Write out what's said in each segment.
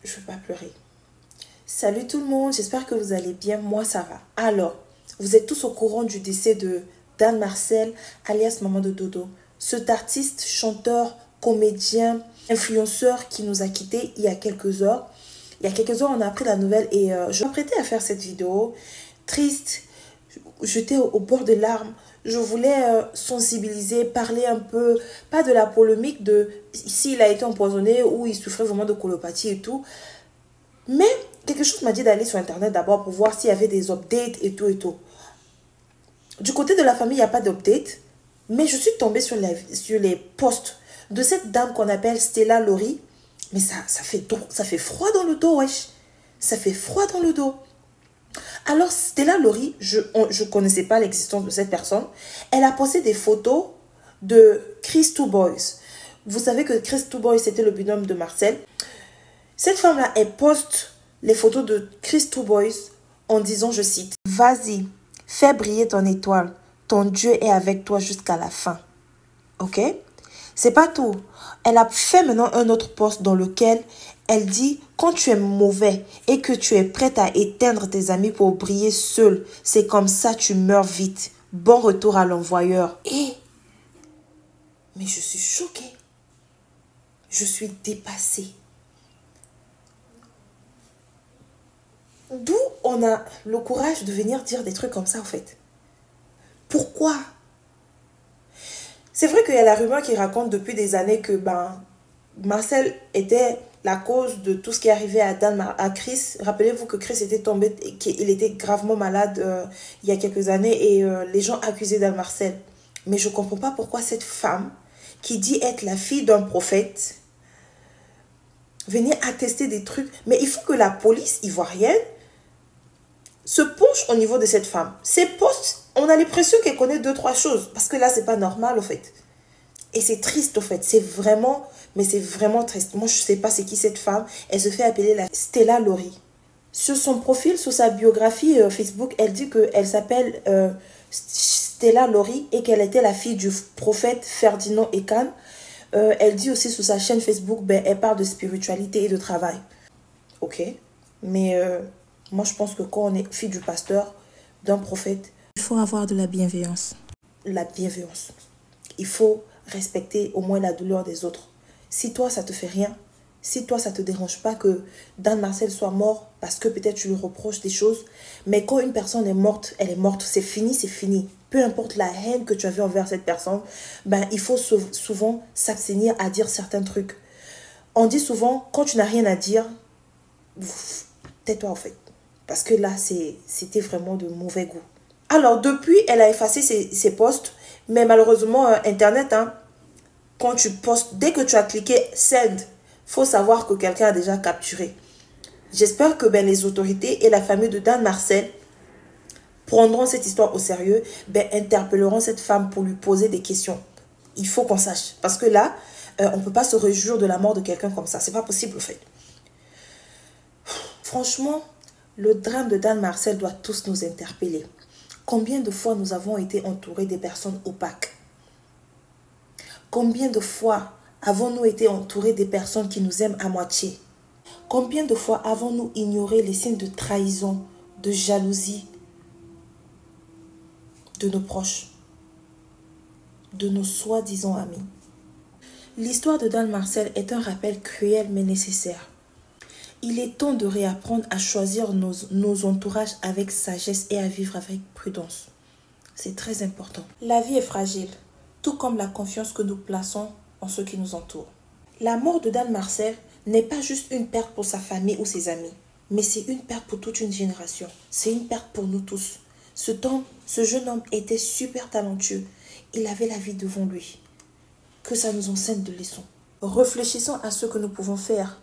Je veux pas pleurer. Salut tout le monde, j'espère que vous allez bien. Moi, ça va. Alors, vous êtes tous au courant du décès de Dan Marcel, alias Maman de Dodo. Cet artiste, chanteur, comédien, influenceur qui nous a quittés il y a quelques heures. Il y a quelques heures, on a appris la nouvelle et je m'apprêtais à faire cette vidéo. Triste, j'étais au bord des larmes. Je voulais sensibiliser, parler un peu, pas de la polémique de s'il a été empoisonné ou il souffrait vraiment de colopathie et tout. Mais quelque chose m'a dit d'aller sur Internet d'abord pour voir s'il y avait des updates et tout et tout. Du côté de la famille, il n'y a pas d'update. Mais je suis tombée sur les posts de cette dame qu'on appelle Stella Laurie. Mais ça fait froid dans le dos, wesh. Ça fait froid dans le dos. Alors, Stella Laurie, je ne connaissais pas l'existence de cette personne. Elle a posté des photos de Chris Two Boys. Vous savez que Chris Two Boys, c'était le binôme de Marcel. Cette femme-là, elle poste les photos de Chris Two Boys en disant, je cite, « Vas-y, fais briller ton étoile. Ton Dieu est avec toi jusqu'à la fin. » Ok? C'est pas tout. Elle a fait maintenant un autre post dans lequel elle dit « Quand tu es mauvais et que tu es prête à éteindre tes amis pour briller seul, c'est comme ça tu meurs vite. Bon retour à l'envoyeur. » Mais je suis choquée. Je suis dépassée. D'où on a le courage de venir dire des trucs comme ça, en fait. Pourquoi? C'est vrai qu'il y a la rumeur qui raconte depuis des années que Marcel était la cause de tout ce qui est arrivé à Chris. Rappelez-vous que Chris était tombé, qu'il était gravement malade il y a quelques années et les gens accusaient Dan Marcel. Mais je ne comprends pas pourquoi cette femme qui dit être la fille d'un prophète venait attester des trucs. Mais il faut que la police ivoirienne se penche au niveau de cette femme. Ces posts, on a l'impression qu'elle connaît 2-3 choses. Parce que là, c'est pas normal, au fait. Et c'est triste, au fait. C'est vraiment, mais c'est vraiment triste. Moi, je sais pas c'est qui cette femme. Elle se fait appeler la Stella Laurie. Sur son profil, sur sa biographie Facebook, elle dit qu'elle s'appelle Stella Laurie et qu'elle était la fille du prophète Ferdinand Ekan. Elle dit aussi sur sa chaîne Facebook, elle parle de spiritualité et de travail. Ok. Mais moi, je pense que quand on est fille du pasteur, d'un prophète, il faut avoir de la bienveillance. La bienveillance. Il faut respecter au moins la douleur des autres. Si toi, ça te fait rien, si toi, ça te dérange pas que Dan Marcel soit mort parce que peut-être tu lui reproches des choses, mais quand une personne est morte, elle est morte, c'est fini, c'est fini. Peu importe la haine que tu avais envers cette personne, il faut souvent s'abstenir à dire certains trucs. On dit souvent, quand tu n'as rien à dire, tais-toi en fait. Parce que là, c'était vraiment de mauvais goût. Alors, depuis, elle a effacé ses posts. Mais malheureusement, Internet, quand tu postes, dès que tu as cliqué « Send », il faut savoir que quelqu'un a déjà capturé. J'espère que les autorités et la famille de Dan Marcel prendront cette histoire au sérieux, interpelleront cette femme pour lui poser des questions. Il faut qu'on sache. Parce que là, on ne peut pas se réjouir de la mort de quelqu'un comme ça. C'est pas possible, en fait. Franchement, le drame de Dan Marcel doit tous nous interpeller. Combien de fois nous avons été entourés des personnes opaques? Combien de fois avons-nous été entourés des personnes qui nous aiment à moitié? Combien de fois avons-nous ignoré les signes de trahison, de jalousie de nos proches, de nos soi-disant amis? L'histoire de Dan Marcel est un rappel cruel mais nécessaire. Il est temps de réapprendre à choisir nos entourages avec sagesse et à vivre avec prudence. C'est très important. La vie est fragile, tout comme la confiance que nous plaçons en ceux qui nous entourent. La mort de Dan Marcel n'est pas juste une perte pour sa famille ou ses amis, mais c'est une perte pour toute une génération. C'est une perte pour nous tous. Ce jeune homme était super talentueux. Il avait la vie devant lui. Que ça nous enseigne de leçons. Réfléchissons à ce que nous pouvons faire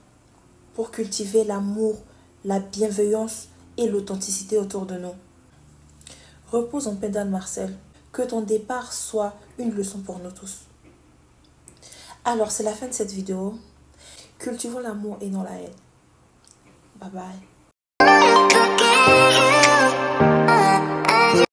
pour cultiver l'amour, la bienveillance et l'authenticité autour de nous. Repose en paix, Dan Marcel. Que ton départ soit une leçon pour nous tous. Alors, c'est la fin de cette vidéo. Cultivons l'amour et non la haine. Bye bye.